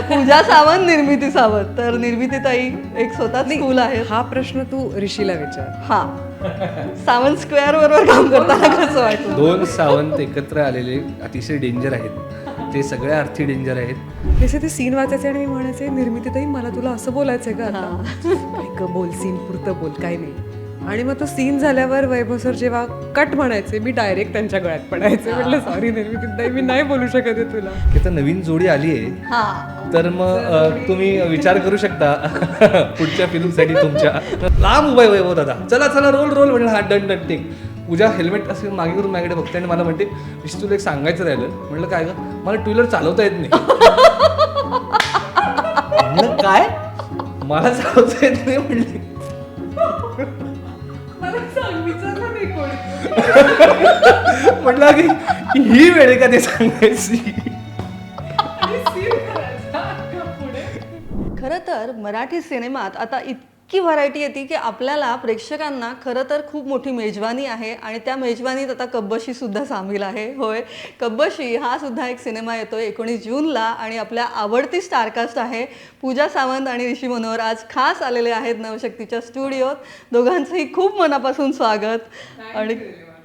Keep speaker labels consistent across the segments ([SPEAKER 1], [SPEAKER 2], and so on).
[SPEAKER 1] पूजा सावंत, निर्मिती सावंत. तर निर्मितीताई एक स्वतःच स्कूल आहे.
[SPEAKER 2] हा प्रश्न तू ऋषीला विचार.
[SPEAKER 1] हा, सावंत स्क्वेअर बरोबर काम करताना कसं वाटलं?
[SPEAKER 3] दोन सावंत एकत्र आलेले अतिशय डेंजर आहेत, ते सगळ्या अर्थी डेंजर आहेत.
[SPEAKER 2] जसे ते सीन वाचायचे आणि मी म्हणायचे निर्मितीताई मला तुला असं बोलायचंय का आता? काय ग बोल, सीन पुरतं बोल, काय नाही. आणि मग तो सीन झाल्यावर वैभव सर जेव्हा कट म्हणायचे मी डायरेक्ट त्यांच्या गळ्यात पडायचे. म्हटलं सॉरी निर्मितीताई, मी नाही बोलू शकत आहे तुला.
[SPEAKER 3] की आता नवीन जोडी आली आहे,
[SPEAKER 1] हा,
[SPEAKER 3] तर मग तुम्ही विचार करू शकता पुढच्या फिल्मसाठी तुमच्या. लांब उभा आहे वैभव दादा, चला चला रोल रोल म्हणलं. हा डन डन टेक. पूजा हेल्मेट असे मागे करून माझ्याकडे बघते आणि मला म्हणते ऋषी तुला एक सांगायचं राहिलं. म्हणलं काय ग? मला टू व्हीलर चालवता येत नाही. म्हणलं काय? मला चालवता येत नाही म्हणले. म्हटलं की ही वेळ आहे का ते सांगायची.
[SPEAKER 1] खरं तर मराठी सिनेमात आता इतकी व्हरायटी येते की आपल्याला प्रेक्षकांना खरं तर खूप मोठी मेजवानी आहे. आणि त्या मेजवानीत आता कब्बशी सुद्धा सामील आहे. होय, कब्बशी हा सुद्धा एक सिनेमा येतोय 19 जूनला आणि आपल्या आवडती स्टारकास्ट आहे पूजा सावंत आणि ऋषी मनोहर आज खास आलेले आहेत नवशक्तीच्या स्टुडिओत. दोघांचंही खूप मनापासून स्वागत आणि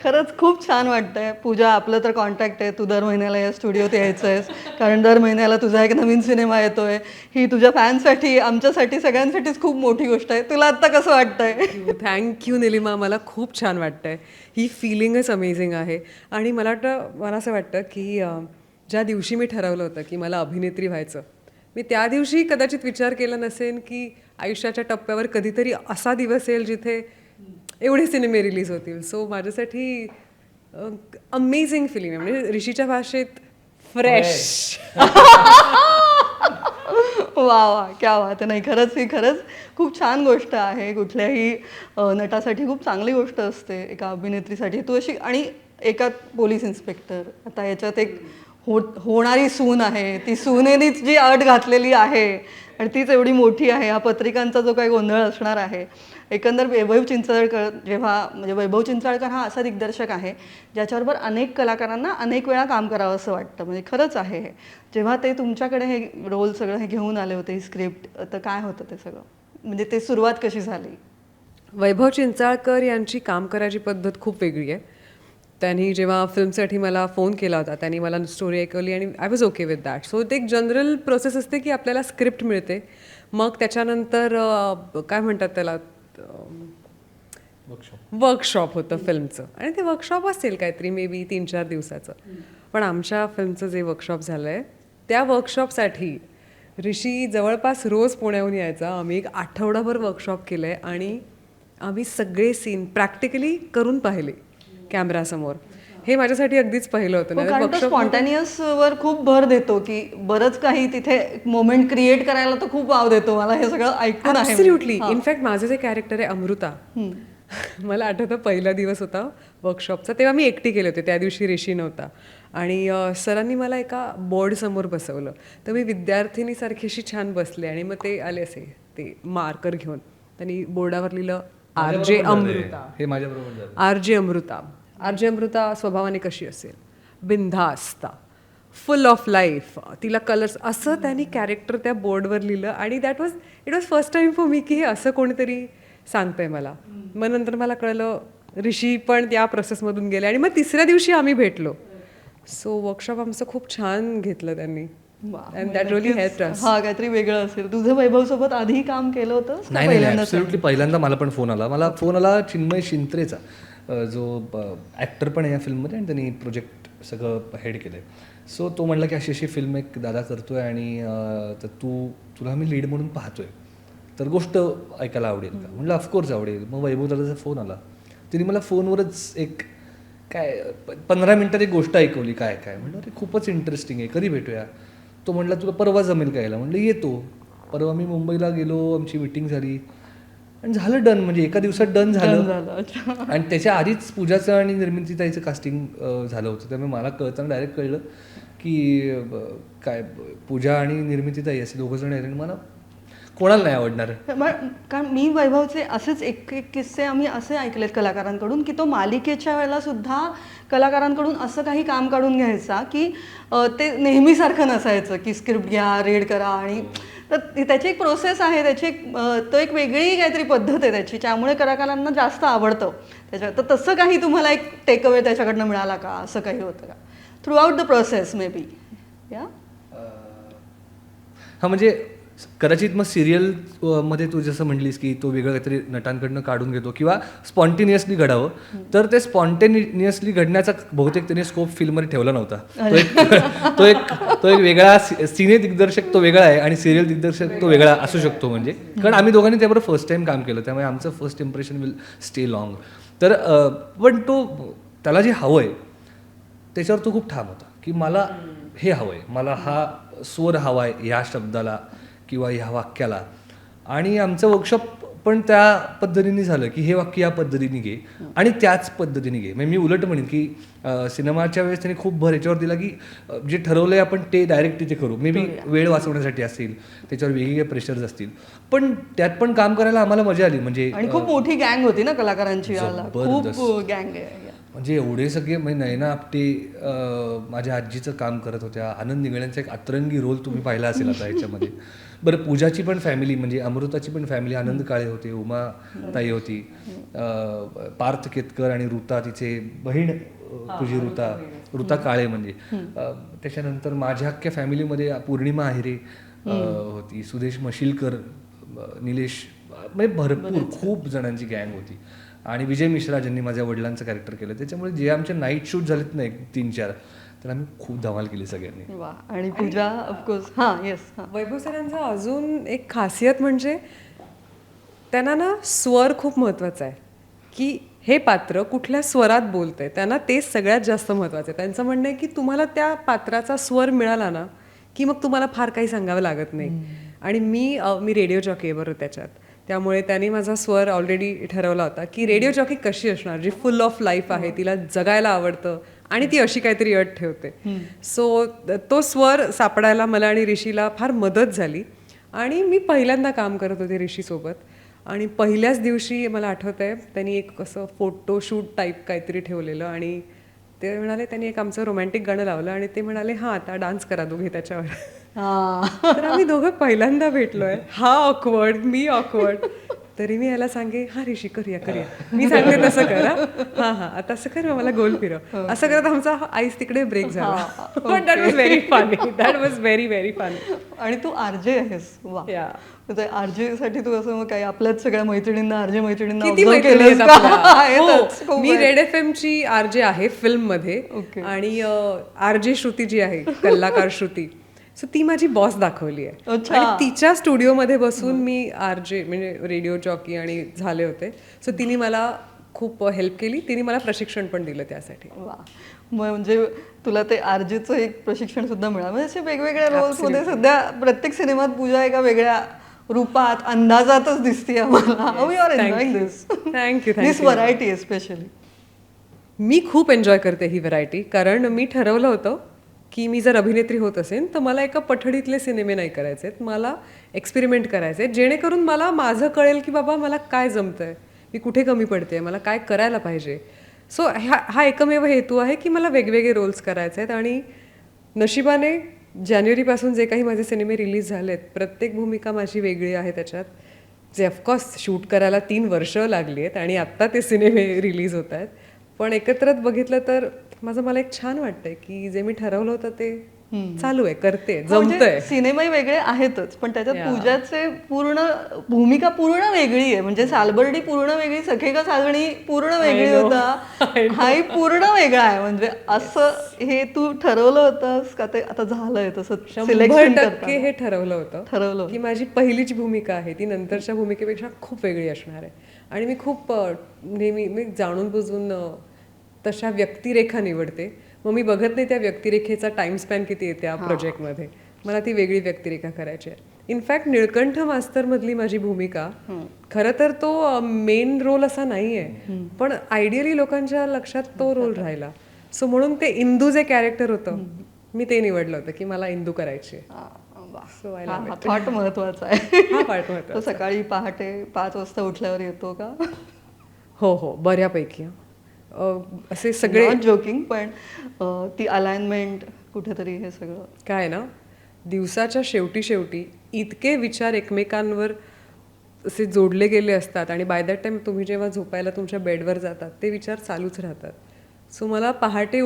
[SPEAKER 1] खरंच खूप छान वाटतंय. पूजा, आपलं तर कॉन्टॅक्ट आहे, तू दर महिन्याला या स्टुडिओत यायचं आहेस कारण दर महिन्याला तुझा एक नवीन सिनेमा येतोय. ही तुझ्या फॅन्ससाठी, आमच्यासाठी, सगळ्यांसाठीच खूप मोठी गोष्ट आहे. तुला आत्ता कसं वाटतंय?
[SPEAKER 2] थँक्यू निलिमा, मला खूप छान वाटतंय. ही फिलिंगच अमेझिंग आहे. आणि मला वाटतं, मला असं वाटतं की ज्या दिवशी मी ठरवलं होतं की मला अभिनेत्री व्हायचं, मी त्या दिवशी कदाचित विचार केला नसेन की आयुष्याच्या टप्प्यावर कधीतरी असा दिवस येईल जिथे एवढे सिनेमे रिलीज होतील. सो माझ्यासाठी अमेझिंग फिल्म आहे. म्हणजे ऋषीच्या भाषेत फ्रेश.
[SPEAKER 1] वा वा, क्या बात आहे. नाही, खरंच ही खरंच खूप छान गोष्ट आहे. कुठल्याही नटासाठी खूप चांगली गोष्ट असते, एका अभिनेत्रीसाठी. तू अशी, आणि एका पोलीस इन्स्पेक्टर, आता याच्यात एक होणारी सून आहे, ती सुनेनीच जी अट घातलेली आहे आणि तीच एवढी मोठी आहे. हा पत्रिकांचा जो काही गोंधळ असणार आहे. एकंदर वैभव चिंचाळकर म्हणजे वैभव चिंचाळकर हा असा दिग्दर्शक आहे ज्याच्याबरोबर अनेक कलाकारांना अनेक वेळा काम करावं असं वाटतं. म्हणजे खरंच आहे हे. जेव्हा ते तुमच्याकडे हे रोल सगळं हे घेऊन आले होते, ही स्क्रिप्ट, तर काय होतं ते सगळं? म्हणजे ते सुरुवात कशी झाली?
[SPEAKER 2] वैभव चिंचाळकर यांची काम करायची पद्धत खूप वेगळी आहे. त्यांनी जेव्हा फिल्मसाठी मला फोन केला होता, त्यांनी मला स्टोरी ऐकवली आणि I was okay with that. So ते एक जनरल प्रोसेस असते की आपल्याला स्क्रिप्ट मिळते, मग त्याच्यानंतर काय म्हणतात त्याला, वर्कशॉप होतं फिल्मचं. आणि ते वर्कशॉप असेल काहीतरी मे बी 3-4 दिवसाचं. पण आमच्या फिल्मचं जे वर्कशॉप झालं आहे त्या वर्कशॉपसाठी ऋषी जवळपास रोज पुण्याहून यायचा. आम्ही एक आठवडाभर वर्कशॉप केलं आहे आणि आम्ही सगळे सीन प्रॅक्टिकली करून पाहिले कॅमेरासमोर. हे माझ्यासाठी अगदीच पहिलं होतं.
[SPEAKER 1] कारण तो स्पॉन्टॅनियस वर खूप भर देतो की बरंच काही तिथे मोमेंट क्रिएट करायला तो खूप वाव देतो. मला हे सगळं ऐकून आहे.
[SPEAKER 2] ॲब्सोल्युटली. इनफॅक्ट माझं जे कॅरेक्टर आहे अमृता, मला आठवतं पहिला दिवस होता वर्कशॉपचा, तेव्हा मी एकटी गेले होते. त्या दिवशी ऋषी नव्हता आणि सरांनी मला एका बोर्डसमोर बसवलं. तर मी विद्यार्थिनीसारखी अशी छान बसले आणि मग ते आले असे ते मार्कर घेऊन. त्यांनी बोर्डावर लिहिलं RJ अमृता.
[SPEAKER 3] हे माझ्याबरोबर झालं.
[SPEAKER 2] RJ अमृता. RJ अमृता स्वभावाने कशी असेल, बिनधास्त, फुल ऑफ लाईफ, तिला कलर्स, असं त्यांनी कॅरेक्टर त्या बोर्डवर लिहिलं. आणि it was first time for me की हे असं कोणीतरी सांगतंय मला. मग नंतर मला कळलं ऋषी पण त्या प्रोसेसमधून गेले आणि मग तिसऱ्या दिवशी आम्ही भेटलो. सो वर्कशॉप आमचं खूप छान घेतलं त्यांनी. अँड दॅट रिअली हेल्प्ड अस.
[SPEAKER 1] हा, काहीतरी वेगळं असेल. तुझं वैभव सोबत आधी काम केलं होतं?
[SPEAKER 3] नाही, ॲब्सोल्युटली पहिल्यांदा मला पण फोन आला चिन्मय शिंत्रेचा, जो ॲक्टर पण आहे या फिल्ममध्ये आणि त्यांनी प्रोजेक्ट सगळं हेड केलं आहे. सो तो म्हणला की अशी अशी फिल्म एक दादा करतोय आणि तर तुला मी लीड म्हणून पाहतोय, तर गोष्ट ऐकायला आवडेल का? म्हटलं ऑफकोर्स आवडेल. मग वैभव दादाचा फोन आला. तिने मला फोनवरच एक 15 मिनिटात एक गोष्ट ऐकवली. काय म्हटलं अरे खूपच इंटरेस्टिंग आहे, कधी भेटूया? तो म्हटला तुला परवा जमेल का यायला? म्हटलं येतो. परवा मी मुंबईला गेलो, आमची मीटिंग झाली आणि झालं डन. म्हणजे एका दिवसात डन झालं. आणि त्याच्या आधीच पूजाचं आणि निर्मितीताईचं कास्टिंग झालं होतं. त्यामुळे मला कळताना डायरेक्ट कळलं की काय पूजा आणि निर्मितीताई असे दोघंजण आहेत. आणि मला कोणाला नाही आवडणार?
[SPEAKER 1] कारण मी वैभवचे असेच एक एक किस्से आम्ही असे ऐकलेत कलाकारांकडून की तो मालिकेच्या वेळेला सुद्धा कलाकारांकडून असं काही काम काढून घ्यायचा की ते नेहमीसारखं नसायचं की स्क्रिप्ट घ्या, रीड करा, आणि तर त्याची एक प्रोसेस आहे, त्याची एक तो एक वेगळी काहीतरी पद्धत आहे त्याची, त्यामुळे कलाकारांना जास्त आवडतं त्याच्या. तर तसं काही तुम्हाला एक टेक अवे त्याच्याकडनं मिळाला का, असं काही होतं का through out the process may be? या
[SPEAKER 3] हा म्हणजे कदाचित मग सिरियल मध्ये तू जसं म्हणलीस की तो वेगळं काहीतरी नटांकडनं काढून घेतो किंवा स्पॉन्टेनियसली घडावं, तर ते स्पॉन्टेनियसली घडण्याचा बहुतेक त्याने स्कोप फिल्ममध्ये ठेवला नव्हता. तो एक वेगळा सिने दिग्दर्शक तो वेगळा आहे आणि सिरियल दिग्दर्शक तो वेगळा असू शकतो. म्हणजे कारण आम्ही दोघांनी त्याबरोबर फर्स्ट टाइम काम केलं, त्यामुळे आमचं first impression will stay long. तर पण तो त्याला जे हवं आहे त्याच्यावर तो खूप ठाम होता की मला हे हवं आहे, मला हा स्वर हवा आहे ह्या शब्दाला किंवा ह्या वाक्याला. आणि आमचं वर्कशॉप पण त्या पद्धतीने झालं की हे वाक्य या पद्धतीने घे आणि त्याच पद्धतीने घे. म्हणजे मी उलट म्हणेन की सिनेमाच्या वेळेस त्याने खूप भर याच्यावर दिला की जे ठरवलं आहे आपण ते डायरेक्ट तिथे करू. मे बी वेळ वाचवण्यासाठी असेल, त्याच्यावर वेगवेगळे प्रेशर्स असतील, पण त्यात पण काम करायला आम्हाला मजा आली. म्हणजे
[SPEAKER 1] आणि खूप मोठी गँग होती ना कलाकारांची, खूप गँग आहे.
[SPEAKER 3] म्हणजे एवढे सगळे, म्हणजे नयना आपटे माझ्या आजीचं काम करत होत्या, आनंद निगळ्यांचा एक अतरंगी रोल तुम्ही पाहिला असेल आता याच्यामध्ये. बरं, पूजाची पण फॅमिली म्हणजे अमृताची पण फॅमिली, आनंद काळे होते, उमा ताई होती, पार्थ केतकर आणि ऋता तिचे बहीण तुझी ऋता काळे म्हणजे. त्याच्यानंतर माझ्या अख्ख्या फॅमिलीमध्ये पौर्णिमा आहेरे होती, सुदेश मशिलकर, निलेश, म्हणजे भरपूर खूप जणांची गँग होती. आणि विजय मिश्रा ज्यांनी माझ्या वडिलांचं कॅरेक्टर केलं, त्याच्यामुळे जे आमचे नाईट शूट झालेत ना 1-3-4, तर आम्ही खूप धमाल केली सगळ्यांनी.
[SPEAKER 1] वा. आणि पूजा ऑफकोर्स. हां, येस.
[SPEAKER 2] वैभव सरांचा अजून एक खासियत म्हणजे त्यांना ना स्वर खूप महत्त्वाचा आहे की हे पात्र कुठल्या स्वरात बोलतंय, त्यांना तेच सगळ्यात जास्त महत्त्वाचं आहे. त्यांचं म्हणणं आहे की तुम्हाला त्या पात्राचा स्वर मिळाला ना की मग तुम्हाला फार काही सांगावं लागत नाही. आणि मी रेडिओ जॉकी आहे बरोबर त्याच्यात, त्यामुळे त्यांनी माझा स्वर ऑलरेडी ठरवला होता की रेडिओ जॉकी कशी असणार, जी फुल ऑफ लाईफ आहे, तिला जगायला आवडतं आणि ती अशी काहीतरी अट ठेवते. सो तो स्वर सापडायला मला आणि ऋषीला फार मदत झाली. आणि मी पहिल्यांदा काम करत होते ऋषीसोबत, आणि पहिल्याच दिवशी मला आठवत आहे त्यांनी एक असं फोटोशूट टाईप काहीतरी ठेवलेलं, आणि ते म्हणाले, त्यांनी एक आमचं रोमॅन्टिक गाणं लावलं आणि ते म्हणाले हां आता डान्स करा दोघे त्याच्यावर. तर आम्ही दोघं पहिल्यांदा भेटलोय, हा ऑकवर्ड, मी ऑकवर्ड. तरी मी याला सांगे हां ऋषी करूया, मी सांगते तसं करा, हां हां आता असं कर, मला गोल फिरव, असं करत आमचा आईस तिकडे ब्रेक झाला. But that was very funny, that was very very funny.
[SPEAKER 1] आणि तू आरजे आहेस. वा. आरजे साठी तू असं मग काय आपल्याच सगळ्या मैत्रिणींना, आरजे मैत्रिणींना
[SPEAKER 2] किती मैत्रिणी आहेत आपल्या. मी रेड FM ची आरजे आहे फिल्म मध्ये, आणि आरजे श्रुती जी आहे, कलाकार श्रुती, सो ती माझी बॉस दाखवली आहे. आणि तिच्या स्टुडिओमध्ये बसून मी आरजे म्हणजे रेडिओ जॉकी आणि झाले होते. सो तिने मला खूप हेल्प केली, तिने मला प्रशिक्षण पण दिलं त्यासाठी.
[SPEAKER 1] वा. म्हणजे तुला ते आरजेचं एक प्रशिक्षण सुद्धा मिळालं. म्हणजे असे वेगवेगळ्या रोल्समध्ये सध्या प्रत्येक सिनेमात पूजा एका वेगळ्या रूपात, अंदाजातच दिसते आम्हाला. We are enjoying this.
[SPEAKER 2] Thank you.
[SPEAKER 1] This variety especially.
[SPEAKER 2] मी खूप एन्जॉय करते ही व्हरायटी, कारण मी ठरवलं होतं की मी जर अभिनेत्री होत असेल तर मला एका पठडीतले सिनेमे नाही करायचे आहेत, मला एक्सपेरिमेंट करायचे आहेत, जेणेकरून मला माझं कळेल की बाबा मला काय जमतंय, मी कुठे कमी पडते, मला काय करायला पाहिजे. सो हा एकमेव हेतू आहे की मला वेगवेगळे रोल्स करायचे आहेत. आणि नशिबाने जानेवारीपासून जे काही माझे सिनेमे रिलीज झाले आहेत, प्रत्येक भूमिका माझी वेगळी आहे त्याच्यात, जे ऑफकोर्स शूट करायला 3 वर्ष लागली आहेत आणि आत्ता ते सिनेमे रिलीज होत आहेत. पण एकत्रच बघितलं तर मला एक छान वाटतंय की जे मी ठरवलं होतं ते चालू आहे, करते, जमतंय.
[SPEAKER 1] सिनेमाही वेगळे आहेतच, पण त्याच्यात पूजाचे पूर्ण भूमिका पूर्ण वेगळी आहे. म्हणजे सालबर्डी पूर्ण वेगळी, सखे का साजणी पूर्ण वेगळी होता, हाही पूर्ण वेगळा आहे. म्हणजे असं हे तू ठरवलं होतंस का ते आता झालंय तसं?
[SPEAKER 2] 100% हे ठरवलं होतं की माझी पहिलीची भूमिका आहे ती नंतरच्या भूमिकेपेक्षा खूप वेगळी असणार आहे. आणि मी खूप नेहमी मी जाणून बुजून तशा व्यक्तिरेखा निवडते. मग मी बघत नाही त्या व्यक्तिरेखेचा टाइम स्पॅन किती आहे त्या प्रोजेक्टमध्ये, मला ती वेगळी व्यक्तिरेखा करायची आहे. इनफॅक्ट निळकंठ मास्तरमधली माझी भूमिका खरं तर तो मेन रोल असा नाही आहे, पण आयडियली लोकांच्या लक्षात तो रोल राहिला. सो म्हणून ते इंदू जे कॅरेक्टर होतं मी ते निवडलं होतं की मला इंदू करायची आहे. So I
[SPEAKER 1] हा
[SPEAKER 2] love
[SPEAKER 1] हा थॉट महत्वाचा आहे.
[SPEAKER 2] हा पार्ट महत्वाचा.
[SPEAKER 1] तो सकाळी पहाटे 5 वाजता उठल्यावर येतो का?
[SPEAKER 2] हो हो बऱ्यापैकी असे सगळे
[SPEAKER 1] नॉट जोकिंग, पण ती अलाइनमेंट कुठेतरी हे सगळं.
[SPEAKER 2] काय ना दिवसाच्या शेवटी शेवटी इतके विचार एकमेकांवर असे जोडले गेले असतात आणि बाय दॅट टाइम तुम्ही जेव्हा झोपायला तुमच्या बेडवर जातात ते विचार चालूच राहतात. सो मला पहाटे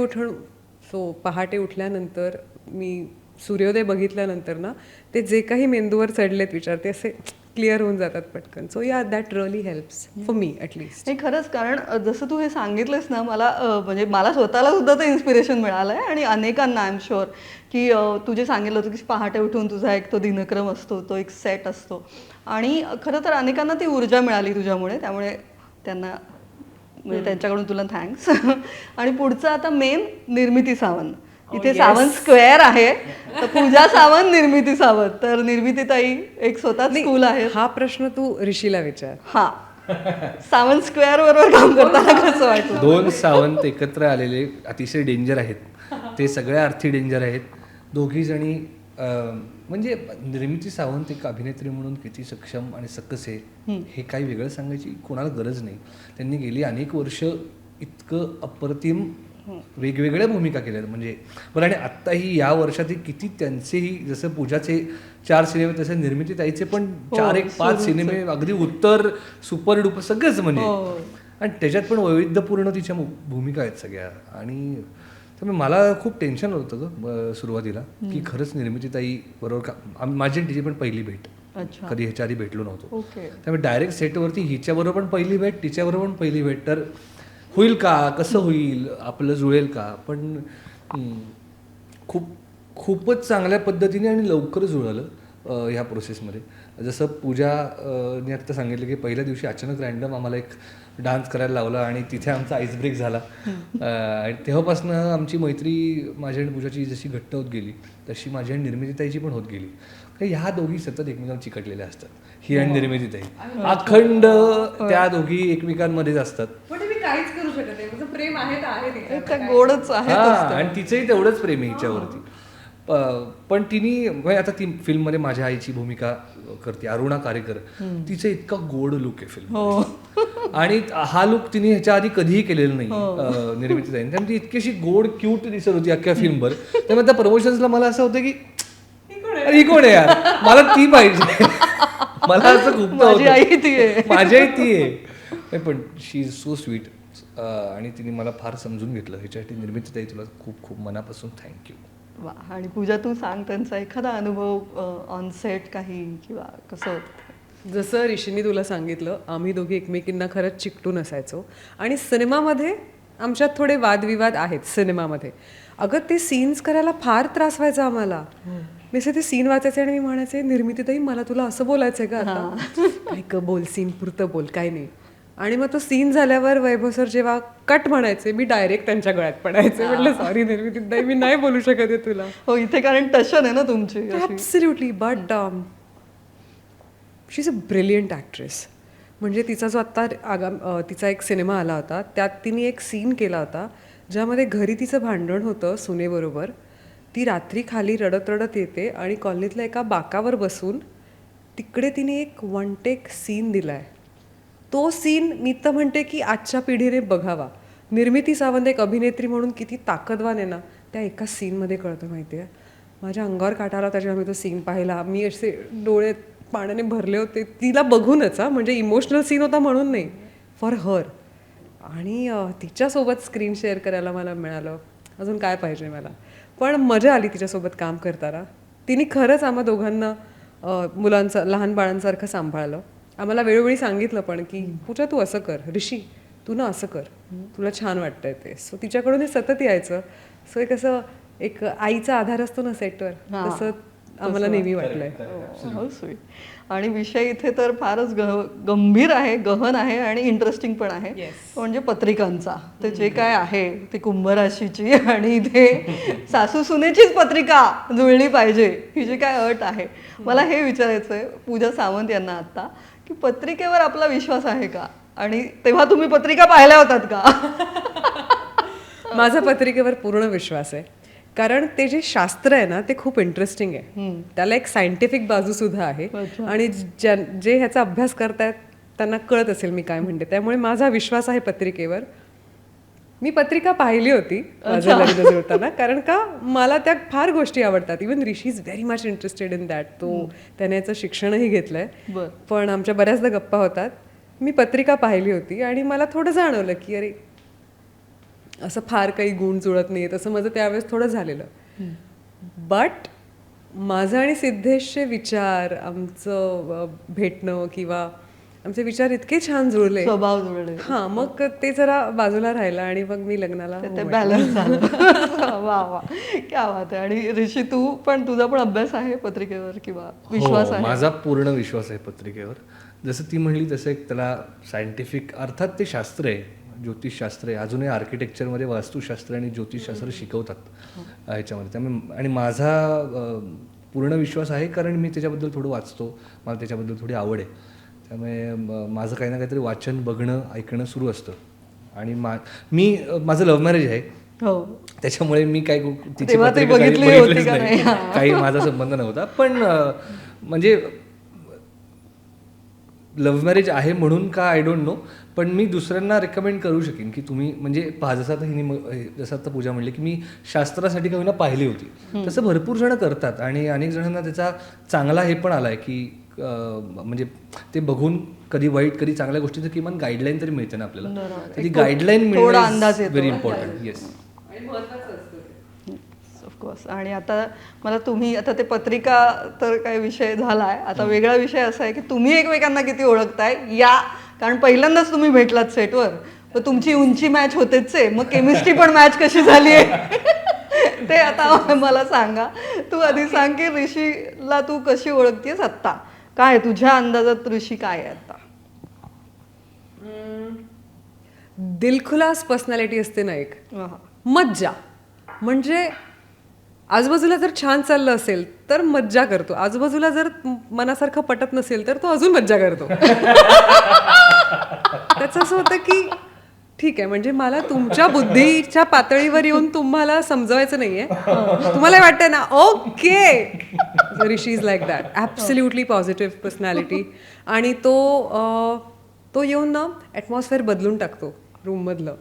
[SPEAKER 2] उठल्यानंतर मी सूर्योदय बघितल्यानंतर ना ते जे काही मेंदूवर चढलेत विचार ते असे क्लिअर होऊन जातात पटकन. सो या that really helps for me at least.
[SPEAKER 1] नाही खरंच, कारण जसं तू हे सांगितलंस ना, मला म्हणजे मला स्वतःला सुद्धा ते इन्स्पिरेशन मिळालं आहे आणि अनेकांना आय एम शुअर की तू जे सांगितलं होतं की पहाटे उठून तुझा एक तो दिनक्रम असतो, तो एक सेट असतो आणि खरं तर अनेकांना ती ऊर्जा मिळाली तुझ्यामुळे, त्यामुळे त्यांना म्हणजे त्यांच्याकडून तुला थँक्स. आणि पुढचं आता मेन निर्मिती सावंत. इथे सावंत स्क्वेअर आहे, तर पूजा सावंत, निर्मिती सावंत. तर निर्मिती ताई एक स्वतःच स्कूल आहे.
[SPEAKER 2] हा प्रश्न तू ऋषीला विचार.
[SPEAKER 1] हा, सावंत स्क्वेअर बरोबर काम करताना कसं वाटलं?
[SPEAKER 3] 2 सावंत एकत्र आलेले अतिशय डेंजर आहेत, ते सगळ्या अर्थी डेंजर आहेत. दोघी जणी म्हणजे निर्मिती सावंत एक अभिनेत्री म्हणून किती सक्षम आणि सकस आहे हे काही वेगळं सांगायची कोणाला गरज नाही. त्यांनी गेली अनेक वर्ष इतकं अप्रतिम वेगवेगळ्या भूमिका केल्या. म्हणजे बरं, आणि आत्ताही या वर्षातही किती त्यांचेही, जसं पूजाचे 4 सिनेमे तसे निर्मिती ताईचे पण 4-5 सिनेमे अगदी उत्तर सुपर डुपर सगळंच म्हणजे. आणि त्याच्यात पण वैविध्यपूर्ण तिच्या भूमिका आहेत सगळ्या. आणि त्यामुळे मला खूप टेन्शन होतं गं सुरुवातीला की खरंच निर्मिती ताई बरोबर का. माझी आणि तिची पण पहिली भेट, कधी ह्याच्या आधी भेटलो नव्हतो. त्यामुळे डायरेक्ट सेटवरती हिच्याबरोबर पण पहिली भेट, तिच्याबरोबर पण पहिली भेट. तर होईल का, कसं होईल, आपलं जुळेल का, पण खूपच चांगल्या पद्धतीने आणि लवकर जुळलं ह्या प्रोसेसमध्ये. जसं पूजाने आत्ता सांगितलं की पहिल्या दिवशी अचानक रॅन्डम आम्हाला एक डान्स करायला लावला आणि तिथे आमचा आईस ब्रेक झाला. आणि तेव्हापासून आमची मैत्री माझ्या आणि पूजाची जशी घट्ट होत गेली तशी माझी आणि निर्मितीताईची पण होत गेली. ह्या दोघी सतत एकमेकांना चिकटलेल्या असतात, ही आणि निर्मितीताई अखंड त्या दोघी एकमेकांमध्येच असतात.
[SPEAKER 2] काहीच करू शकत नाही, प्रेम आहे तर आहे,
[SPEAKER 1] गोडच आहे.
[SPEAKER 3] आणि तिचंही तेवढंच प्रेम आहे हिच्यावरती. पण तिने म्हणजे आता ती फिल्ममध्ये माझ्या आईची भूमिका करते अरुणा कारेकर. तिचं इतका गोड लुक आहे फिल्म, आणि हा लुक तिने ह्याच्या आधी कधीही केलेला नाही निर्मिती ताईने. त्यामुळे ती इतकी अशी गोड क्यूट दिसत होती अख्ख्या फिल्मभर. त्यामुळे त्या प्रमोशन्सला मला असं होतं की ही कोण आहे यार, मला ती पाहिजे. मला असं खूप
[SPEAKER 1] माझी आई ती आहे,
[SPEAKER 3] माझी आई ती आहे. पण शी इज सो स्वीट आणि तिने मला फार समजून घेतलं. ह्याच्यासाठी निर्मिती ताई तुला खूप खूप मनापासून थँक्यू.
[SPEAKER 1] वा. आणि पूजा तू सांग त्यांचा एखादा अनुभव ऑन सेट काही, किंवा कसं होतं?
[SPEAKER 2] जसं ऋषीने तुला सांगितलं, आम्ही दोघी एकमेकींना खरंच चिकटून असायचो आणि सिनेमामध्ये आमच्यात थोडे वादविवाद आहेत सिनेमामध्ये. अगं ते सीन्स करायला फार त्रास व्हायचा आम्हाला. मी असे ते सीन वाचायचे आणि मी म्हणायचे निर्मितीताई मला तुला असं बोलायचंय का आता, काय क बोल, सीन पुरतं बोल, काय नाही. आणि मग तो सीन झाल्यावर वैभव सर जेव्हा कट म्हणायचे मी डायरेक्ट त्यांच्या गळ्यात पडायचे. म्हटलं सॉरी निर्मितीताई मी नाही बोलू शकत आहे तुला.
[SPEAKER 1] हो, इथे कारण टशन आहे ना तुमची.
[SPEAKER 2] Absolutely. But she is a brilliant actress. म्हणजे तिचा जो आत्ता तिचा एक सिनेमा आला होता त्यात तिने एक सीन केला होता ज्यामध्ये घरी तिचं भांडण होतं सुनेबरोबर. ती रात्री खाली रडत रडत येते आणि कॉलनीतल्या एका बाकावर बसून तिकडे तिने एक 1 टेक सीन दिला आहे. तो सीन मी तर म्हणते की आजच्या पिढीने बघावा. निर्मिती सावंत एक अभिनेत्री म्हणून किती ताकदवान आहे ना, त्या एका सीनमध्ये कळतं माहिती आहे. माझ्या अंगावर काटा आला त्याच्यावर मी तो सीन पाहिला. मी असे डोळे पाण्याने भरले होते तिला बघूनच. म्हणजे इमोशनल सीन होता म्हणून नाही, फॉर हर. आणि तिच्यासोबत स्क्रीन शेअर करायला मला मिळालं. अजून काय पाहिजे मला. पण मजा आली तिच्यासोबत काम करताना. तिने खरंच आम्हा दोघांना मुलांचं, लहान बाळांसारखं सांभाळलं. आम्हाला वेळोवेळी सांगितलं पण की पूजा तू असं कर, ऋषी तू ना असं कर, तुला छान वाटतंय ते. सो तिच्याकडून हे सतत यायचं. सो एक असं एक आईचा आधार असतो ना सेटवर, तसं आम्हाला नेहमी वाटलंय.
[SPEAKER 1] हो, स्वीट. आणि विषय इथे तर फारच गंभीर आहे, गहन आहे आणि इंटरेस्टिंग पण आहे. म्हणजे पत्रिकांचा ते जे काय आहे ते कुंभराशीची आणि इथे सासू सुनेचीच पत्रिका जुळली पाहिजे ही जी काय अट आहे. मला हे विचारायचं आहे पूजा सावंत यांना आता की पत्रिकेवर आपला विश्वास आहे का, आणि तेव्हा तुम्ही पत्रिका पाहिल्या होतात का?
[SPEAKER 2] माझा पत्रिकेवर पूर्ण विश्वास आहे. कारण ते जे शास्त्र आहे ना ते खूप इंटरेस्टिंग आहे. त्याला एक सायंटिफिक बाजू सुद्धा आहे आणि जे ह्याचा अभ्यास करतायत त्यांना कळत असेल मी काय म्हणते. त्यामुळे माझा विश्वास आहे पत्रिकेवर. मी पत्रिका पाहिली होती माझं लग्न जुळताना, कारण का मला त्या फार गोष्टी आवडतात. Even Rishi is very much interested in that. त्याने याचं शिक्षणही घेतलंय. पण आमच्या बऱ्याचदा गप्पा होतात. मी पत्रिका पाहिली होती आणि मला थोडं जाणवलं की अरे असं फार काही गुण जुळत नाही, तसं माझं त्यावेळेस थोडं झालेलं. बट माझं आणि सिद्धेशचे विचार, आमचं भेटणं किंवा आमचे विचार इतके छान जुळले,
[SPEAKER 1] स्वभाव जुळले.
[SPEAKER 2] हां, मग ते जरा बाजूला राहिलं आणि मग मी लग्नाला
[SPEAKER 1] ते बॅलन्स झालं. वा वा, क्या बात आहे. आणि ऋषी, तू पण, तुझा पण अभ्यास आहे पत्रिकेवर किंवा विश्वास आहे?
[SPEAKER 3] माझा पूर्ण विश्वास आहे पत्रिकेवर. जसं ती म्हणली तसं एक त्याला सायंटिफिक, अर्थात ते शास्त्र आहे, ज्योतिषशास्त्र आहे. अजूनही आर्किटेक्चरमध्ये वास्तुशास्त्र आणि ज्योतिषशास्त्र शिकवतात ह्याच्यामध्ये. त्यामुळे आणि माझा पूर्ण विश्वास आहे, कारण मी त्याच्याबद्दल थोडं वाचतो, मला त्याच्याबद्दल थोडी आवड आहे. त्यामुळे माझं काही ना काहीतरी वाचन, बघणं, ऐकणं सुरू असतं. आणि माझं लव्ह मॅरेज आहे,
[SPEAKER 1] हो,
[SPEAKER 3] त्याच्यामुळे मी काय तिची
[SPEAKER 1] तेव्हा ते
[SPEAKER 3] पत्रिका
[SPEAKER 1] बघितली
[SPEAKER 3] काही
[SPEAKER 1] होती
[SPEAKER 3] बघितलीच
[SPEAKER 1] का
[SPEAKER 3] नाही. काही माझा संबंध नव्हता. पण म्हणजे लव्ह मॅरेज आहे म्हणून का आय डोंट नो, पण मी दुसऱ्यांना रेकमेंड करू शकेन की तुम्ही म्हणजे जसं आता पूजा म्हणली की मी शास्त्रासाठी काही ना पाहिली होती, तसं भरपूर जण करतात आणि अनेक जणांना त्याचा चांगला हे पण आलाय की म्हणजे ते बघून कधी वाईट कधी चांगल्या गोष्टीचं किमान गाईडलाईन तरी मिळते ना आपल्याला. ती गाईडलाईन मिळणं व्हेरी इम्पॉर्टंट. Yes,
[SPEAKER 1] of course. आणि आता मला तुम्ही, आता ते पत्रिका तर काय विषय झालाय, आता वेगळा विषय असा आहे की तुम्ही एकमेकांना किती ओळखताय या, कारण पहिल्यांदाच तुम्ही भेटलात सेटवर, तर तुमची उंची मॅच होतेच आहे, मग केमिस्ट्री पण मॅच कशी झाली आहे ते आता मला सांगा. तू आधी सांग की ऋषीला तू कशी ओळखतेस आत्ता, काय तुझ्या अंदाजात ऋषी काय आहे आता?
[SPEAKER 2] दिलखुलास पर्सनॅलिटी असते ना एक, मज्जा. म्हणजे आजूबाजूला जर छान चाललं असेल तर मज्जा करतो, आजूबाजूला जर मनासारखं पटत नसेल तर तो अजून मज्जा करतो. त्याचं असं होतं की ठीक आहे, म्हणजे मला तुमच्या बुद्धीच्या पातळीवर येऊन तुम्हाला समजवायचं नाहीये, तुम्हाला वाटतंय ना, okay. Rishi is like that, absolutely positive personality. आणि तो येऊन ना ॲटमॉस्फिअर बदलून टाकतो रूममधलं.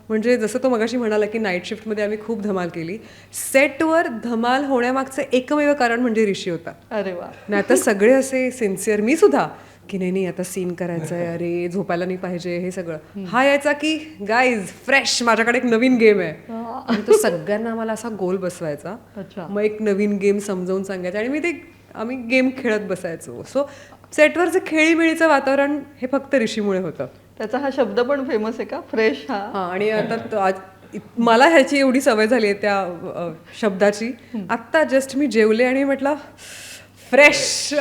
[SPEAKER 2] म्हणजे जसं तो मगाशी म्हणाला की नाईट शिफ्टमध्ये आम्ही खूप धमाल केली, सेटवर धमाल होण्यामागचं एकमेव कारण म्हणजे ऋषी होता.
[SPEAKER 1] अरे वा.
[SPEAKER 2] नाही तर सगळे असे सिन्सिअर, मी सुद्धा की नाही आता सीन करायचं आहे, अरे झोपायला नाही पाहिजे, हे सगळं. हा यायचा की गाईज फ्रेश, माझ्याकडे एक नवीन गेम आहे, आणि तो सगळ्यांना आम्हाला असा गोल बसवायचा. मग एक नवीन गेम समजावून सांगायचा आणि आम्ही गेम खेळत बसायचो. सो सेटवरचं खेळीमेळीचं वातावरण हे फक्त ऋषीमुळे होतं.
[SPEAKER 1] त्याचा हा शब्द पण फेमस आहे का, फ्रेश? हा.
[SPEAKER 2] आणि आता मला ह्याची एवढी सवय झाली आहे त्या शब्दाची. आत्ता जस्ट मी जेवले आणि म्हटलं फ्रेश.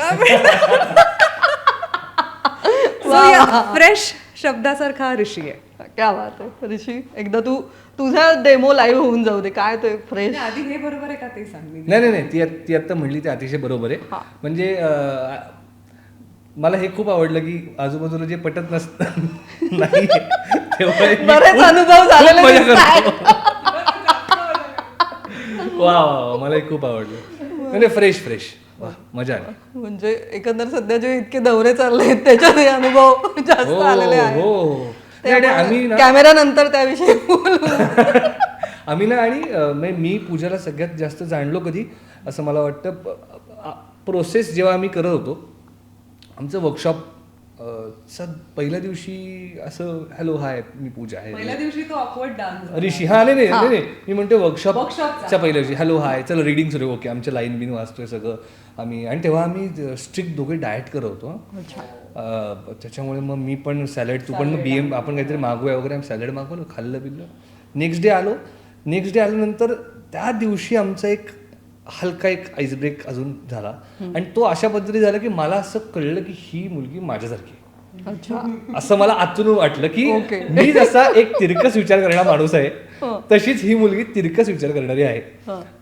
[SPEAKER 2] फ्रेश शब्दासारखा ऋषी आहे.
[SPEAKER 1] क्या बात आहे ऋषी. एकदा तू तुझा डेमो लाईव्ह होऊन जाऊ दे, काय ते फ्रेश.
[SPEAKER 2] आधी हे बरोबर आहे का ते सांग.
[SPEAKER 3] नाही, ती आता म्हणली ते अतिशय बरोबर आहे. म्हणजे मला हे खूप आवडलं की आजूबाजूला जे पटत नसतं नाही
[SPEAKER 1] बरेच अनुभव झालेले.
[SPEAKER 3] वा, मला हे खूप आवडलं. म्हणजे फ्रेश मजा आली.
[SPEAKER 1] म्हणजे एकंदर सध्या जे इतके दौरे चालले आहेत त्याच्यात हे अनुभव जास्त आलेले आहेत. कॅमेरा नंतर त्याविषयी
[SPEAKER 3] आम्ही ना, आणि मी पूजाला सगळ्यात जास्त जाणलो कधी असं मला वाटतं, प्रोसेस जेव्हा आम्ही करत होतो आमचं वर्कशॉप, पहिल्या दिवशी असं हॅलो हाय मी पूजा आहे,
[SPEAKER 2] पहिल्या दिवशी तो ऑकवर्ड डान्स
[SPEAKER 3] ऋषी. हा नाही मी म्हणतो वर्कशॉपच्या पहिल्या दिवशी हॅलो हाय, चल रीडिंग सुरू, ओके, आमच्या लाईन बिन वाचतोय सगळं आम्ही. आणि तेव्हा आम्ही स्ट्रिक्ट दोघे डाएट करत होतो. त्याच्यामुळे मग मी पण सॅलड, तू पण मग आपण काहीतरी मागूया वगैरे, आम्ही सॅलड मागवलं, खाल्लं बिल्लं. नेक्स्ट डे आल्यानंतर त्या दिवशी आमचा एक हलका एक आईस ब्रेक अजून झाला. आणि तो अशा पद्धतीने झाला की मला असं कळलं की ही मुलगी माझ्यासारखी, असं मला आतून वाटलं की मी जसा एक तिरकस विचार करणारा माणूस आहे तशीच ही मुलगी तिरकस विचार करणारी आहे.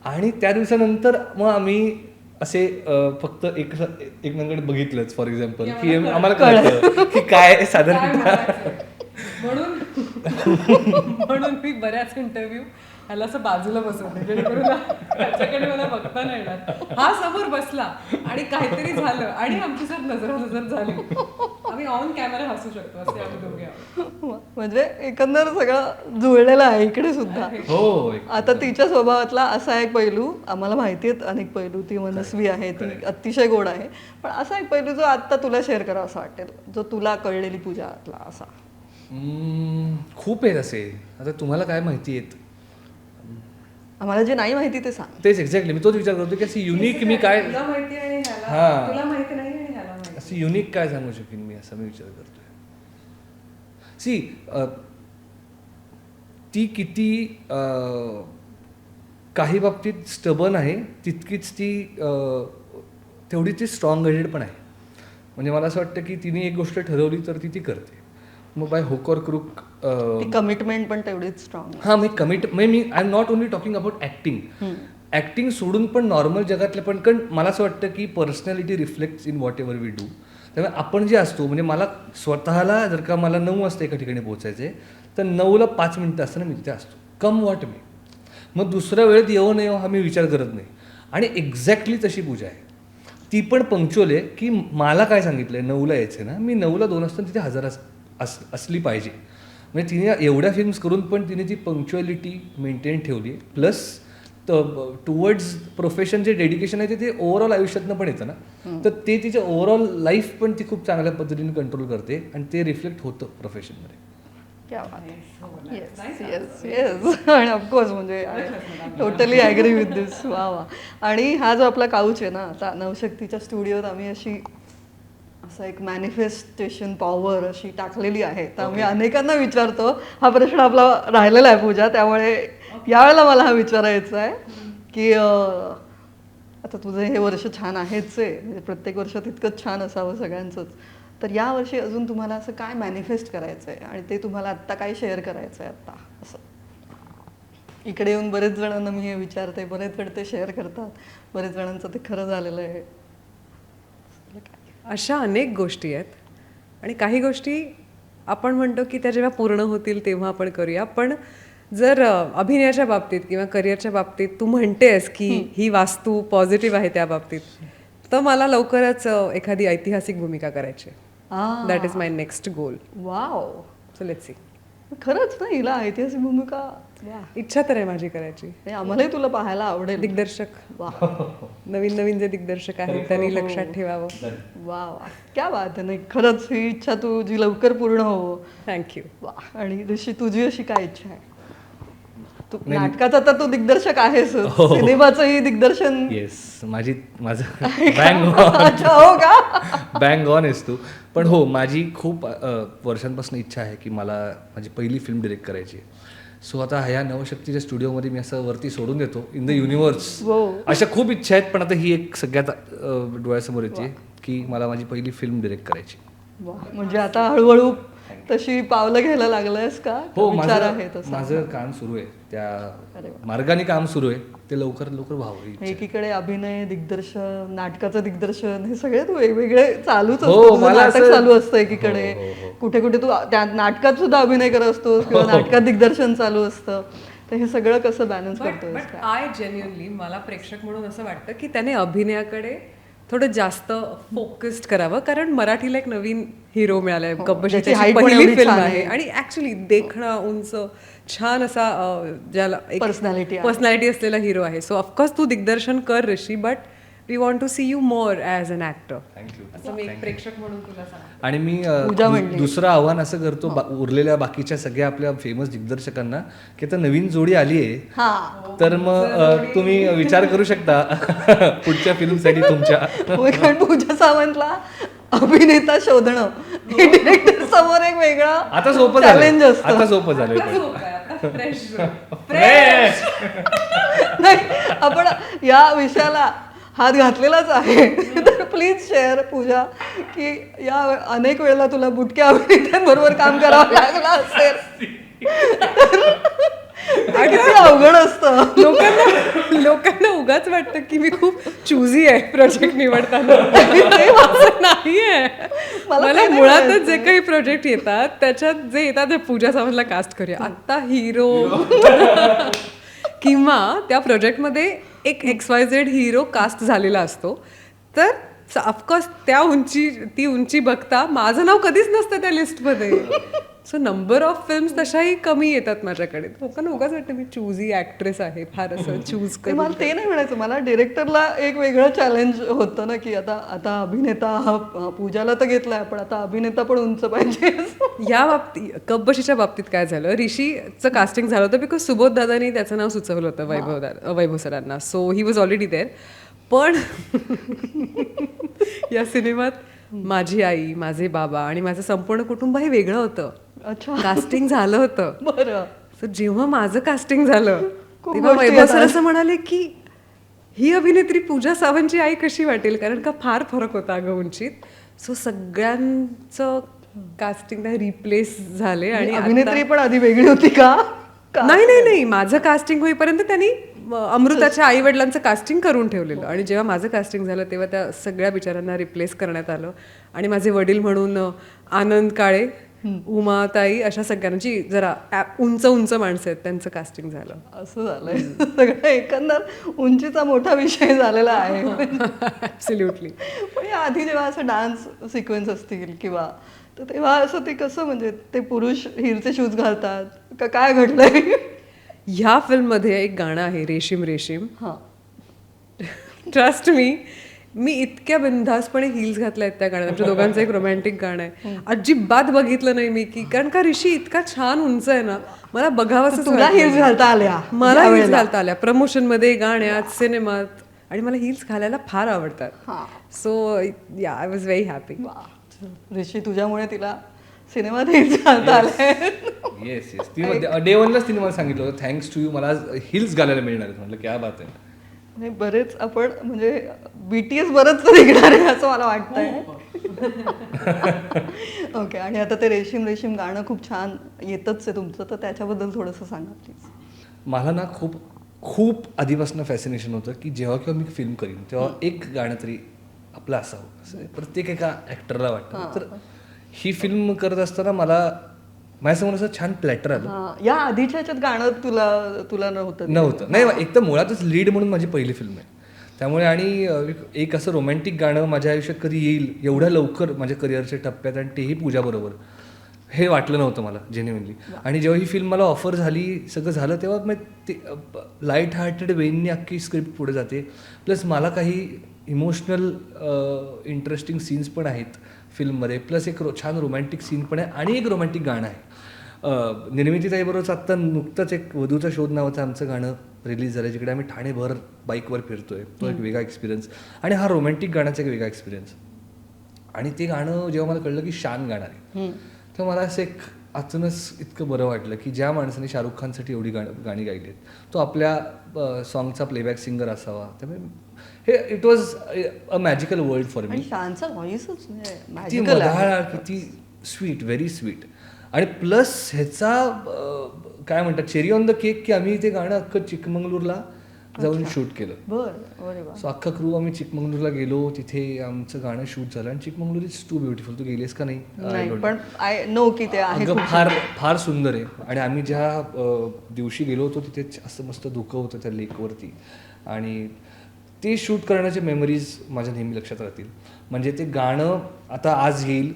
[SPEAKER 3] आणि त्या दिवसानंतर मग आम्ही असे फक्त एकमेकांकडे बघितलंच, फॉर एक्झाम्पल, की आम्हाला कळलं की काय साधारण.
[SPEAKER 2] म्हणून मी बऱ्याच इंटरव्ह्यू ह्याला असं बाजूला बसवते जेणेकरून त्याच्याकडे मला बघता नाही येणार. हा समोर बसला आणि काहीतरी झालं आणि आमची जर नजर झाली, आम्ही ऑन कॅमेरा हसू शकतो असे आम्ही दोघे आहोत.
[SPEAKER 1] म्हणजे एकंदर सगळं जुळलेलं आहे इकडे सुद्धा.
[SPEAKER 3] हो
[SPEAKER 1] आता तिच्या स्वभावातला असा एक पैलू, आम्हाला माहिती आहेत अनेक पैलू, ती मनस्वी आहे, ती अतिशय गोड आहे, पण असा एक पैलू जो आता तुला शेअर करावा असं वाटेल, जो तुला कळलेली पूजातला असा.
[SPEAKER 3] खूप आहेत असे. आता तुम्हाला काय माहिती आहेत?
[SPEAKER 1] आम्हाला जे नाही माहिती ते सांग.
[SPEAKER 3] तेच एक्झॅक्टली मी तोच विचार करतो की अशी युनिक मी काय
[SPEAKER 2] तुला माहिती आणि ह्याला
[SPEAKER 3] हा.
[SPEAKER 2] तुला माहिती नाही आणि ह्याला माहिती.
[SPEAKER 3] असं युनिक काय सांगू शकेन मी, असा मी विचार करतोय. सी ती किती काही बाबतीत स्टबन आहे, तितकीच ती तेवढीच ती स्ट्रॉंग हेडेड पण आहे. म्हणजे मला असं वाटतं की तिने एक गोष्ट ठरवली तर ती करते. मग बाय हुक और क्रूक
[SPEAKER 1] ती कमिटमेंट पण तेवढीच स्ट्रॉंग.
[SPEAKER 3] हां मी मी I am not only talking about acting सोडून पण नॉर्मल जगातले पण, कारण मला असं वाटतं की personality reflects in whatever we do. त्यामुळे आपण जे असतो, म्हणजे मला स्वतःला जर का मला 9 वाजता एका ठिकाणी पोहोचायचे तर 9ला 5 मिनटं असताना मी तिथे असतो, कम वॉट मी. मग दुसऱ्या वेळेत येऊ नये हा मी विचार करत नाही. आणि एक्झॅक्टली तशी पूजा आहे. ती पण पंक्च्युअल आहे की मला काय सांगितलं आहे 9ला यायचं ना, मी 9ला 2 असताना तिथे हजर असली पाहिजे. म्हणजे तिने एवढ्या फिल्म्स करून पण तिने ती पंक्च्युअलिटी मेंटेन ठेवली आहे. प्लस टुवर्ड्स प्रोफेशन जे डेडिकेशन आहे ते ओव्हरऑल आयुष्यातनं पण येतं ना, तर ते तिच्या ओव्हरऑल लाईफ पण ती खूप चांगल्या पद्धतीने कंट्रोल करते आणि ते रिफ्लेक्ट होतं प्रोफेशनमध्ये.
[SPEAKER 1] क्या बात. Yes yes yes. आणि ऑफकोर्स म्हणजे टोटली ॲग्री विथ दिस. वा वा. आणि हा जो आपला काउच आहे ना, आता नवशक्तीच्या स्टुडिओत आम्ही अशी असं एक मॅनिफेस्टेशन पॉवर अशी टाकलेली आहे, तर आम्ही अनेकांना विचारतो. हा प्रश्न आपला राहिलेला आहे पूजा, त्यामुळे यावेळेला मला हा विचारायचा आहे की आता तुझं हे वर्ष छान आहेच आहे, म्हणजे प्रत्येक वर्ष तितकंच छान असावं सगळ्यांचंच, तर या वर्षी अजून तुम्हाला असं काय मॅनिफेस्ट करायचं आहे आणि ते तुम्हाला आत्ता काय शेअर करायचं आहे आत्ता असं. इकडे येऊन बरेच जणांना मी हे विचारते, बरेच जण ते शेअर करतात, बरेच जणांचं ते खरं झालेलं आहे.
[SPEAKER 2] अशा अनेक गोष्टी आहेत आणि काही गोष्टी आपण म्हणतो की त्या जेव्हा पूर्ण होतील तेव्हा आपण करूया. पण जर अभिनयाच्या बाबतीत किंवा करिअरच्या बाबतीत तू म्हणतेस की ही वास्तू पॉझिटिव्ह आहे त्या बाबतीत, तर मला लवकरच एखादी ऐतिहासिक भूमिका करायची. That is my next goal.
[SPEAKER 1] Wow.
[SPEAKER 2] So let's see.
[SPEAKER 1] खरंच ना, हिला ऐतिहासिक भूमिका.
[SPEAKER 2] इच्छा तर आहे माझी करायची.
[SPEAKER 1] आम्हालाही तुला पाहायला आवडेल.
[SPEAKER 2] दिग्दर्शक,
[SPEAKER 1] वा.
[SPEAKER 2] नवीन नवीन जे दिग्दर्शक आहेत त्यांनी लक्षात ठेवावं.
[SPEAKER 1] वा वा, क्या बात आहे. नाही खरंच ही इच्छा तुझी लवकर पूर्ण हो.
[SPEAKER 2] थँक्यू.
[SPEAKER 1] वा. आणि ऋषी तुझी अशी काय इच्छा आहे? तू नाटकाचा तर तू दिग्दर्शक आहेस, सिनेमाचंही दिग्दर्शन.
[SPEAKER 3] येस, माझं बँग
[SPEAKER 1] अच्छा, हो का?
[SPEAKER 3] बँग ऑन आहेस तू. पण हो, माझी खूप वर्षांपासून इच्छा आहे की मला माझी पहिली फिल्म डिरेक्ट करायची आहे. सो आता ह्या नवशक्तीच्या स्टुडिओमध्ये मी असं वरती सोडून देतो इन द युनिव्हर्स. अशा खूप इच्छा आहेत, पण आता ही एक सगळ्यात डोळ्यासमोर येते की मला माझी पहिली फिल्म डिरेक्ट करायची.
[SPEAKER 1] वा. म्हणजे आता हळूहळू तशी पावलं घ्यायला लागलंयस का?
[SPEAKER 3] हो,
[SPEAKER 1] विचार आहे तसा?
[SPEAKER 3] माझं काम सुरू आहे, त्या मार्गाने काम सुरू आहे, ते लवकर लवकर व्हावं.
[SPEAKER 1] एकीकडे अभिनय, दिग्दर्शन, नाटकाचं दिग्दर्शन, हे सगळे तू वेगवेगळे चालूच
[SPEAKER 3] हो,
[SPEAKER 1] असतं.
[SPEAKER 3] मला
[SPEAKER 1] नाटक
[SPEAKER 3] असं-
[SPEAKER 1] चालू असतं एकीकडे, कुठे कुठे तू त्या नाटकात सुद्धा अभिनय करत असतोस किंवा नाटकात दिग्दर्शन चालू असतं. तर हे सगळं कसं बॅलन्स करतोय?
[SPEAKER 2] बट आय जेन्युअनली, मला प्रेक्षक म्हणून असं वाटतं की त्याने अभिनयाकडे थोडं जास्त फोकस्ड करावं, कारण मराठीला एक नवीन हिरो मिळालाय. गब्बर
[SPEAKER 1] ज्याची
[SPEAKER 2] त्याची
[SPEAKER 1] height पण
[SPEAKER 2] पहिली
[SPEAKER 1] एवढी
[SPEAKER 2] फिल्म
[SPEAKER 1] छान
[SPEAKER 2] आहे
[SPEAKER 1] आहे.
[SPEAKER 2] आणि ऍक्च्युली देखणा, उंच, छान असा ज्याला पर्सनॅलिटी असलेला हिरो आहे. सो ऑफकोर्स तू दिग्दर्शन कर Rishi, but we want to see you more as an actor.
[SPEAKER 3] Thank you.
[SPEAKER 2] असं मी एक प्रेक्षक म्हणून तुला सांग.
[SPEAKER 3] आणि मी दुसरं आव्हान असं करतो उरलेल्या बाकीच्या सगळ्या आपल्या फेमस दिग्दर्शकांना की आता नवीन जोडी आली आहे, तर मग तुम्ही विचार करू शकता पुढच्या फिल्मसाठी तुमच्या.
[SPEAKER 1] कारण पूजा सावंतला अभिनेता शोधणं हे डिरेक्टर समोर एक वेगळा
[SPEAKER 3] आता सोपं
[SPEAKER 1] चॅलेंज
[SPEAKER 3] झालं,
[SPEAKER 1] असतं.
[SPEAKER 3] आता सोपं झालंय.
[SPEAKER 1] नाही, आपण या विषयाला हात घातलेलाच आहे. तर प्लीज शेअर पूजा की या अनेक वेळेला तुला बुटक्या अभिनेत्यांबरोबर काम करावं लागलं असेल आणि ते अवघड असतं.
[SPEAKER 2] लोकांना उगाच वाटतं की मी खूप चुझी आहे प्रोजेक्ट निवडताना. ते असं नाहीये. मला मुळातच जे काही प्रोजेक्ट येतात त्याच्यात जे येतात ते पूजा सावंतला कास्ट करूया. आता हिरो किंवा त्या प्रोजेक्टमध्ये एक XYZ हिरो कास्ट झालेला असतो, तर ऑफकोर्स ती उंची बघता माझं नाव कधीच नसतं त्या लिस्टमध्ये. सो नंबर ऑफ फिल्म्स तशाही कमी येतात माझ्याकडे. लोकांना उगाच वाटतं मी चूजी ॲक्ट्रेस आहे, फार असं चूज
[SPEAKER 1] ते मला ते नाही म्हणायचं, मला डिरेक्टरला एक वेगळं चॅलेंज होतं ना, की आता अभिनेता हा पूजाला तर घेतलाय, पण आता अभिनेता पण उंच पाहिजे.
[SPEAKER 2] या बाबतीत कपबशीच्या बाबतीत काय झालं, ऋषीचं कास्टिंग झालं होतं बिकॉज सुबोध दादानी त्याचं नाव सुचवलं होतं वैभव सरांना. So he was already there. पण या सिनेमात माझी आई, माझे बाबा आणि माझं संपूर्ण कुटुंब हे वेगळं होतं.
[SPEAKER 1] अच्छा.
[SPEAKER 2] कास्टिंग झालं होतं.
[SPEAKER 1] बरं.
[SPEAKER 2] सो जेव्हा माझं कास्टिंग झालं
[SPEAKER 1] खूप
[SPEAKER 2] तेव्हा
[SPEAKER 1] गोष्टी
[SPEAKER 2] वैभव सर
[SPEAKER 1] येतात.
[SPEAKER 2] असं म्हणाले की ही अभिनेत्री पूजा सावंतची आई कशी वाटेल, कारण का फार फरक होता अगं उंचीत. सो सगळ्यांचं कास्टिंग रिप्लेस झाले आणि आता-
[SPEAKER 1] अभिनेत्री पण आधी वेगळी होती का?
[SPEAKER 2] नाही माझं कास्टिंग होईपर्यंत त्यांनी अमृताच्या आई वडिलांचं कास्टिंग करून ठेवलेलं, आणि जेव्हा माझं कास्टिंग झालं तेव्हा त्या सगळ्या बिचारांना रिप्लेस करण्यात आलं. आणि माझे वडील म्हणून आनंद काळे, उमाताई अशा सगळ्यांची जरा उंच माणसं आहेत, त्यांचं कास्टिंग झालं.
[SPEAKER 1] असं झालंय. सगळं एकंदर उंचीचा मोठा विषय झालेला आहे.
[SPEAKER 2] ॲब्सोल्युटली.
[SPEAKER 1] पण या आधी जेव्हा असं डान्स सिक्वेन्स असतील किंवा, तर तेव्हा असं ते कसं, म्हणजे ते पुरुष हिलचे शूज घालतात का काय घडलंय?
[SPEAKER 2] ह्या फिल्ममध्ये एक गाणं आहे, रेशीम रेशीम.
[SPEAKER 1] हां.
[SPEAKER 2] ट्रस्ट मी इतक्या बिनधास्तपणे हिल्स घातल्या आहेत त्या गाण्यात. आमच्या दोघांचं एक रोमॅन्टिक गाणं आहे. अजिबात बघितलं नाही मी, की कारण का ऋषी इतका छान उंच आहे ना, मला बघावंसं
[SPEAKER 1] तुला हिल्स घालता आल्या?
[SPEAKER 2] मला हिल्स घालता आल्या प्रमोशनमध्ये, गाण्यात, सिनेमात, आणि मला हिल्स घालायला फार आवडतात. सो या आय वॉज व्हेरी हॅपी.
[SPEAKER 1] ऋषी, तुझ्यामुळे तिला सिनेमात हिल्स घालता आले.
[SPEAKER 3] येस ती डे वनलाच तिने मला सांगितलं होतं, थँक्स टू यू मला हिल्स घालायला मिळणार आहेत. म्हटलं क्या बात आहे.
[SPEAKER 1] नाही, बरेच आपण म्हणजे BTS बरंच निघणार आहे असं मला वाटतंय. ओके. आणि आता ते रेशीम रेशीम गाणं खूप छान येतच आहे तुमचं, तर त्याच्याबद्दल थोडंसं सांगा प्लीज.
[SPEAKER 3] मला ना खूप आधीपासून फॅसिनेशन होतं की जेव्हा केव्हा मी फिल्म करीन तेव्हा एक गाणं तरी आपलं असावं, असं प्रत्येक एका ॲक्टरला वाटतं. तर ही फिल्म करत असताना माझ्यासमोर असं छान प्लॅटर आलं.
[SPEAKER 1] हां, या आधीच्या ह्याच्यात गाणं तुला नव्हतं?
[SPEAKER 3] नाही, एक तर मुळातच लीड म्हणून माझी पहिली फिल्म आहे, त्यामुळे. आणि एक असं रोमॅन्टिक गाणं माझ्या आयुष्यात कधी येईल एवढ्या लवकर माझ्या करिअरच्या टप्प्यात, आणि तेही पूजाबरोबर, हे वाटलं नव्हतं मला जेन्युइनली. आणि जेव्हा ही फिल्म मला ऑफर झाली, सगळं झालं, तेव्हा मग ते लाईट हार्टेड वेननी अख्खी स्क्रिप्ट पुढे जाते. प्लस मला काही इमोशनल इंटरेस्टिंग सीन्स पण आहेत फिल्ममध्ये, प्लस एक छान रोमॅन्टिक सीन पण आहे, आणि एक रोमॅन्टिक गाणं आहे. निर्मितीताईबरोबरच आत्ता नुकतंच एक वधूचा शोध नावाचं आमचं गाणं रिलीज झालं, जिकडे आम्ही ठाणेभर बाईकवर फिरतोय. तो एक वेगळा एक्सपिरियन्स, आणि हा रोमॅन्टिक गाण्याचा एक वेगळा एक्सपिरियन्स. आणि ते गाणं जेव्हा मला कळलं की शान गाणार आहे, तर मला असं एक आतूनच इतकं बरं वाटलं की ज्या माणसाने शाहरुख खानसाठी एवढी गाणी गायली आहेत, तो आपल्या सॉंगचा प्लेबॅक सिंगर असावा. त्यामुळे हे it was a magical world for me.
[SPEAKER 1] शानचा व्हॉइसच
[SPEAKER 3] किती मधाळ, किती स्वीट, व्हेरी स्वीट. आणि प्लस ह्याचा काय म्हणतात चेरी ऑन द केक, की आम्ही ते गाणं अख्खं चिकमंगळूरला जाऊन शूट केलं.
[SPEAKER 1] बरं.
[SPEAKER 3] सो अख्खा क्रू आम्ही चिकमंगळूरला गेलो, तिथे आमचं गाणं शूट झालं. आणि चिकमंगळूर इज टू ब्युटिफुल. तू गेलीस का नाही?
[SPEAKER 1] पण आय नो की ते आहे.
[SPEAKER 3] फार सुंदर आहे. आणि आम्ही ज्या दिवशी गेलो होतो तिथे असं मस्त धुकं होतं त्या लेकवरती, आणि ते शूट करण्याचे मेमरीज माझ्या नेहमी लक्षात राहतील. म्हणजे ते गाणं आता आज येईल,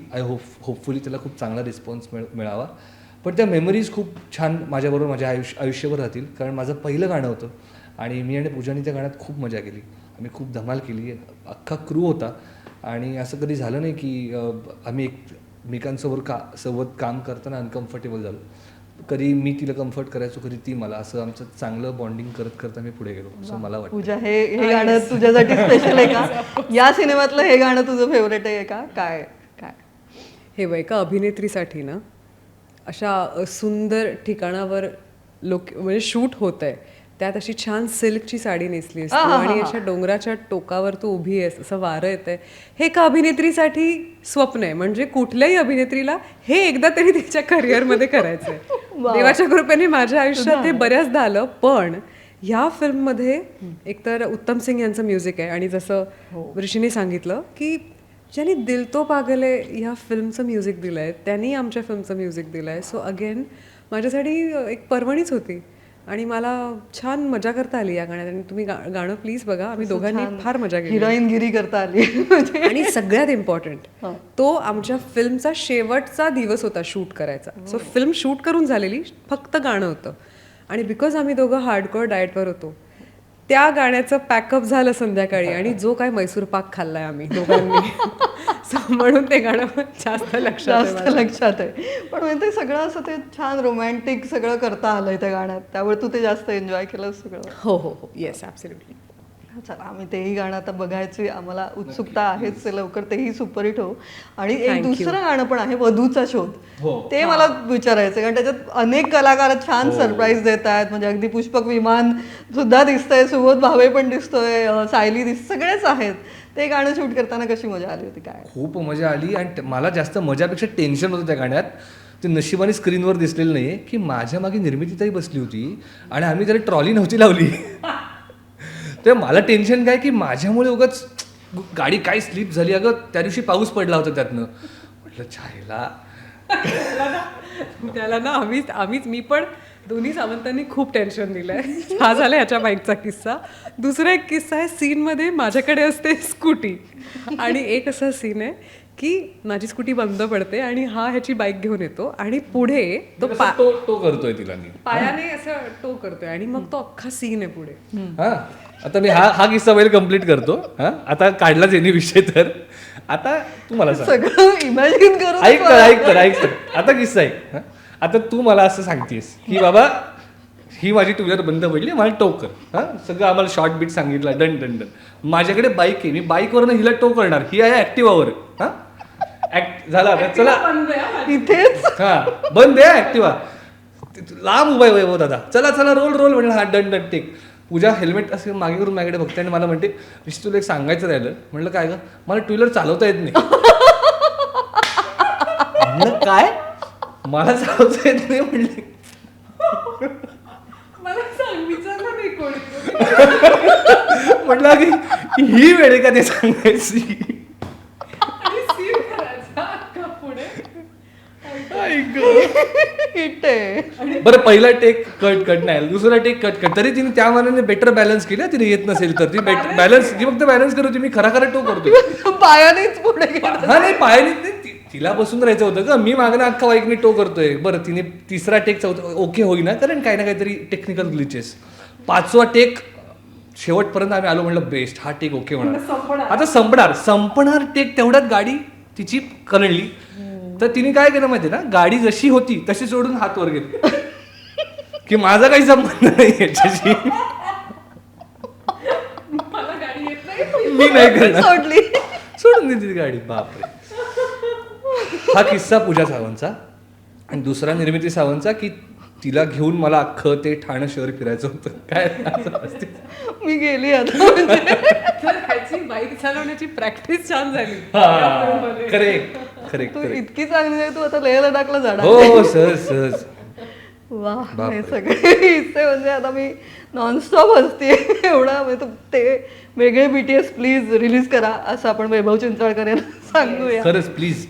[SPEAKER 3] होपफुली त्याला खूप चांगला रिस्पॉन्स मिळावा, पण त्या मेमरीज खूप छान माझ्याबरोबर माझ्या आयुष्यभर राहतील. कारण माझं पहिलं गाणं होतं, आणि मी आणि पूजानी त्या गाण्यात खूप मजा केली. आम्ही खूप धमाल केली, अख्खा क्रू होता. आणि असं कधी झालं नाही की आम्ही एकमेकांसोबत काम करताना अनकम्फर्टेबल झालो. कधी मी तिला कम्फर्ट करायचो, कधी ती मला. असं आमचं चांगलं बॉन्डिंग करत आम्ही पुढे गेलो, असं मला वाटतं.
[SPEAKER 1] पूजा, हे गाणं तुझ्यासाठी स्पेशल आहे का? या सिनेमातलं हे गाणं तुझं फेवरेट आहे का? काय
[SPEAKER 2] हे बघ, एका अभिनेत्रीसाठी ना अशा सुंदर ठिकाणावर म्हणजे शूट होत आहे, त्यात अशी छान सिल्कची साडी नेसली असते आणि अशा डोंगराच्या टोकावर तू उभी आहेस, असं वारं येतंय, हे एका अभिनेत्रीसाठी स्वप्न आहे. म्हणजे कुठल्याही अभिनेत्रीला हे एकदा तरी तिच्या करिअरमध्ये करायचं आहे. देवाच्या कृपेने माझ्या आयुष्यात हे बऱ्याचदा आलं. पण ह्या फिल्ममध्ये एकतर उत्तम सिंग यांचं म्युझिक आहे, आणि जसं ऋषीने सांगितलं की ज्यांनी दिल तो पागल है ह्या फिल्मचं म्युझिक दिलं आहे, त्यांनी आमच्या फिल्मचं म्युझिक दिलं आहे. सो अगेन माझ्यासाठी एक पर्वणीच होती. आणि मला छान मजा करता आली या गाण्यात. आणि तुम्ही गाणं प्लीज बघा. आम्ही दोघांनी फार मजा केली.
[SPEAKER 1] हिरोईनगिरी करता आली म्हणजे
[SPEAKER 2] आणि सगळ्यात इम्पॉर्टंट तो आमच्या फिल्मचा शेवटचा दिवस होता शूट करायचा. सो फिल्म शूट करून झालेली, फक्त गाणं होतं. आणि बिकॉज आम्ही दोघं हार्डकोर डाएटवर होतो, त्या गाण्याचं पॅकअप झालं संध्याकाळी. आणि जो काय मैसूर पाक खाल्लाय आम्ही दोघांनी. So म्हणून ते गाणं जास्त
[SPEAKER 1] लक्षात आहे. पण म्हणजे ते सगळं असं ते छान रोमॅन्टिक सगळं करता आलंय त्या गाण्यात, त्यामुळे तू ते जास्त एन्जॉय केलं सगळं.
[SPEAKER 2] हो हो हो, येस ॲब्सोल्युटली.
[SPEAKER 1] चला, आम्ही तेही गाणं आता बघायची आम्हाला उत्सुकता आहेच. लवकर तेही सुपरहिट हो. आणि एक दुसरं गाणं पण आहे, वधूचा शोध. ते मला विचारायचं, कारण त्याच्यात अनेक कलाकार छान सरप्राईज देत आहेत. म्हणजे अगदी पुष्पक विमान सुद्धा दिसतंय, सुबोध भावे पण दिसतोय, सायली सगळेच आहेत. ते गाणं शूट करताना कशी मजा आली होती काय?
[SPEAKER 3] खूप मजा आली. आणि मला जास्त मजापेक्षा टेन्शन होतं त्या गाण्यात. ते नशिबाने स्क्रीनवर दिसलेलं नाही की माझ्या मागे निर्मितीताई बसली होती आणि आम्ही जरी ट्रॉली नव्हती लावली. तर मला टेन्शन काय की माझ्यामुळे उगाच गाडी काय स्लिप झाली. अगं त्या दिवशी पाऊस पडला होता त्यातनं. म्हटलं छायला
[SPEAKER 2] त्याला ना आम्हीच मी पण दोन्ही सावंतांनी खूप टेन्शन दिलंय. हा झाला ह्याच्या बाईकचा किस्सा. दुसरा एक किस्सा आहे, सीनमध्ये माझ्याकडे असते स्कूटी आणि एक असा सीन आहे की माझी स्कूटी बंद पडते आणि हा ह्याची बाईक घेऊन येतो आणि पुढे तो
[SPEAKER 3] तो करतोय तिला मी
[SPEAKER 2] पायाने असं टो करतोय आणि मग तो अख्खा सीन आहे पुढे.
[SPEAKER 3] हा आता मी हा किस्सा पहिले कम्प्लीट करतो. हा आता काढलाच येणे विषय. तर आता तू मला सांग,
[SPEAKER 1] सगळं इमॅजिन करून
[SPEAKER 3] ऐक तर आता किस्सा ऐक. आता तू मला असं सांगतेस की बाबा ही माझी टू व्हीलर बंद पडली, मला टो कर. हा सगळं आम्हाला शॉर्ट बीट सांगितलं, डन डन डन. माझ्याकडे बाईक आहे, मी बाईकवरनं हिला टो करणार. ही आहे ऍक्टिवावर. हा झाला आता चला
[SPEAKER 1] इथेच
[SPEAKER 3] हा बंद आहे ऍक्टिवा. लांब उभा आहे वैभव दादा. चला चला रोल रोल म्हणलं. हा डन डन टेक. पूजा हेल्मेट असं मागे करून माझ्याकडे बघते आणि मला म्हणते विश तुला एक सांगायचं राहिलं. म्हणलं काय ग? मला टू व्हीलर चालवता येत नाही. म्हणलं काय? मला चालवता येत नाही म्हणले.
[SPEAKER 2] मला सांग, विचारलं नाही कोणी.
[SPEAKER 3] म्हटलं की ही वेळ आहे का ते सांगायची. बरं पहिला टेक कट नाही, दुसरा टेक कट तरी तिने त्या मानाने बेटर बॅलन्स केलं. तिने येत नसेल तर ती बॅलन्स ती फक्त बॅलन्स करत होती. मी खरा टो करतोय
[SPEAKER 1] पायानेच पुढे गेला.
[SPEAKER 3] हा नाही पायाने तिला बसून राहायचं होतं का. मी मागणं अख्खा बाईकने टो करतोय. बरं तिने तिसरा टेक चौथा ओके होईना, कारण काही ना काहीतरी टेक्निकल ग्लिचेस. पाचवा टेक शेवटपर्यंत आम्ही आलो. म्हणलं बेस्ट, हा टेक ओके होणार. आता संपणार टेक तेवढ्यात गाडी तिची कळली. तर तिने काय केलं माहिती ना, गाडी जशी होती तशी सोडून हात वर गेली की माझा काही संबंध नाही याच्याशी, मी नाही करणार,
[SPEAKER 1] सोडली.
[SPEAKER 3] सोडून दिली गाडी. बापरे. हा किस्सा पूजा सावंतचा. आणि दुसरा निर्मिती सावंतचा की तिला घेऊन मला अख्खं ते ठाणं शहर फिरायचं होतं. काय
[SPEAKER 1] मी गेली आता.
[SPEAKER 2] बाईक चालवण्याची प्रॅक्टिस छान झाली.
[SPEAKER 3] करेक्ट
[SPEAKER 1] तू इतकी चांगली आहे, तू आता लेह लडाखला जाणार.
[SPEAKER 3] हो सहज.
[SPEAKER 1] वा, हे सगळे हिस्से म्हणजे आता मी नॉनस्टॉप असते एवढा. म्हणजे ते वेगळे BTS प्लीज रिलीज करा असं आपण वैभव चिंचाळकर यांना सांगूया.
[SPEAKER 3] खरंच प्लीज.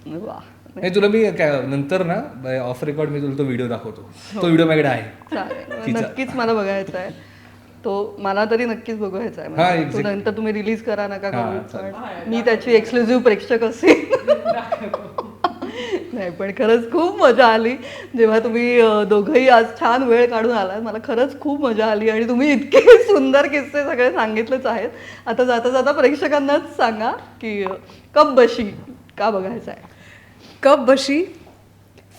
[SPEAKER 1] वा,
[SPEAKER 3] नाही तुला मी काय नंतर ना ऑफ रेकॉर्ड मी तुला तो व्हिडिओ दाखवतो. तो व्हिडिओ माझ्याकडे आहे.
[SPEAKER 1] चालेल, नक्कीच मला बघायचा आहे तो. मला तरी नक्कीच बघायचा आहे.
[SPEAKER 3] हा,
[SPEAKER 1] म्हणजे तो नंतर तुम्ही रिलीज करा नका करू, पण मी त्याची एक्सक्लुझिव्ह प्रेक्षक असेल. नाही पण खरंच खूप मजा आली जेव्हा तुम्ही दोघंही आज छान वेळ काढून आलात. मला खरंच खूप मजा आली आणि तुम्ही इतके सुंदर किस्से सगळे सांगितलेच आहेत. आता जाता जाता प्रेक्षकांनाच सांगा की कब बशी का बघायचं आहे.
[SPEAKER 2] कब बशी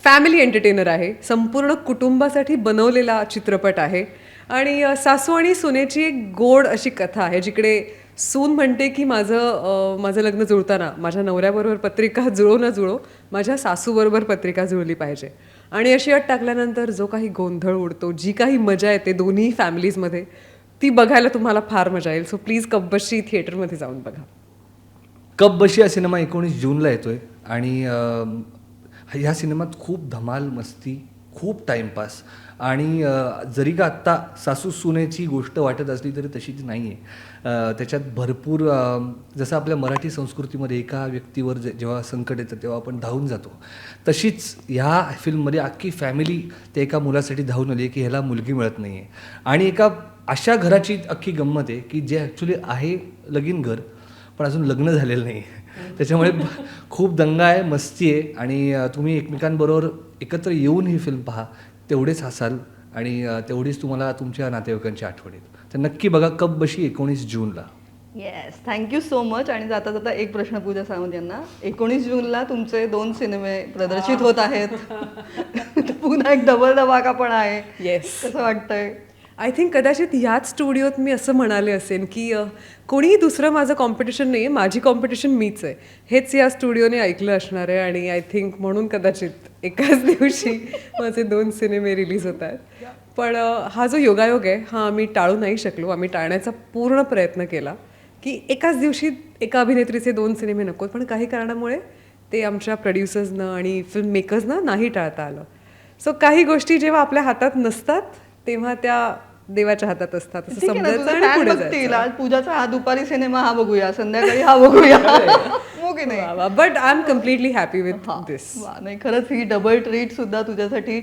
[SPEAKER 2] फॅमिली एंटरटेनर आहे. संपूर्ण कुटुंबासाठी बनवलेला चित्रपट आहे. आणि सासू आणि सुनेची एक गोड अशी कथा आहे, जिकडे सून म्हणते की माझं लग्न जुळताना माझ्या नवऱ्याबरोबर पत्रिका जुळो न जुळो, माझ्या सासूबरोबर पत्रिका जुळली पाहिजे. आणि अशी अट टाकल्यानंतर जो काही गोंधळ उडतो, जी काही मजा येते दोन्ही फॅमिलीजमध्ये, ती बघायला तुम्हाला फार मजा येईल. सो प्लीज कब बशी थिएटरमध्ये जाऊन बघा.
[SPEAKER 3] कब बशी हा सिनेमा 19 जूनला येतोय. आणि ह्या सिनेमात खूप धमाल मस्ती, खूप टाईमपास आणि जरी का आत्ता सासू सुनेची गोष्ट वाटत असली तरी तशी ती नाही आहे. त्याच्यात भरपूर जसं आपल्या मराठी संस्कृतीमध्ये एका व्यक्तीवर जेव्हा संकट येतं तेव्हा आपण धावून जातो, तशीच ह्या फिल्ममध्ये अख्खी फॅमिली त्या एका मुलासाठी धावून आली की ह्याला मुलगी मिळत नाही आहे. आणि एका अशा घराची अख्खी गंमत आहे की जे ॲक्च्युली आहे लगीन घर पण अजून लग्न झालेलं नाही. त्याच्यामुळे खूप दंगा आहे, मस्ती आहे आणि तुम्ही एकमेकांबरोबर एकत्र येऊन ही फिल्म पहा, तेवढेच हसाल आणि तेवढीच तुम्हाला तुमच्या नातेवाईकांची आठवण येईल. तर नक्की बघा कब बशी 19 जूनला.
[SPEAKER 1] Yes, thank you so much. आणि जाता जाता एक प्रश्न पूजा सावंत यांना, 19 जूनला तुमचे 2 सिनेमे प्रदर्शित होत आहेत. पुन्हा एक डबल धमाका पण आहे.
[SPEAKER 2] येस,
[SPEAKER 1] कसं वाटतंय?
[SPEAKER 2] आय थिंक कदाचित ह्याच स्टुडिओत मी असं म्हणाले असेन की कोणीही दुसरं माझं कॉम्पिटिशन नाही आहे, माझी कॉम्पिटिशन मीच आहे, हेच या स्टुडिओने ऐकलं असणार आहे. आणि आय थिंक म्हणून कदाचित एकाच दिवशी माझे 2 सिनेमे रिलीज होत आहेत. पण हा जो योगायोग आहे हा आम्ही टाळू नाही शकलो. आम्ही टाळण्याचा पूर्ण प्रयत्न केला की एकाच दिवशी एका अभिनेत्रीचे 2 सिनेमे नकोत, पण काही कारणामुळे ते आमच्या प्रोड्युसर्सनं आणि फिल्म मेकर्सनं नाही टाळता आलं. सो काही गोष्टी जेव्हा आपल्या हातात नसतात तेव्हा त्या देवाच्या हातात असतात असं
[SPEAKER 1] ठीक आहे ना,
[SPEAKER 2] समजायचं
[SPEAKER 1] तुझे
[SPEAKER 2] आणि
[SPEAKER 1] fan
[SPEAKER 2] पुढे
[SPEAKER 1] बघतील,
[SPEAKER 2] जायचं.
[SPEAKER 1] आज पूजाचा हा दुपारी सिनेमा हा बघूया, संध्याकाळी हा बघूया. हो की नाही?
[SPEAKER 2] But I am completely happy with this.
[SPEAKER 1] वा, नाही खरंच ही डबल ट्रीट सुद्धा तुझ्यासाठी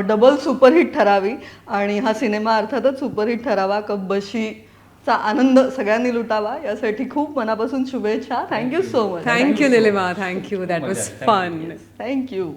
[SPEAKER 1] डबल सुपरहिट ठरावी आणि हा सिनेमा अर्थातच सुपरहिट ठरावा. कब बशीचा आनंद सगळ्यांनी लुटावा यासाठी खूप मनापासून शुभेच्छा. Thank you so much.
[SPEAKER 2] Thank you Nilima, thank you, that was fun.
[SPEAKER 1] Thank you.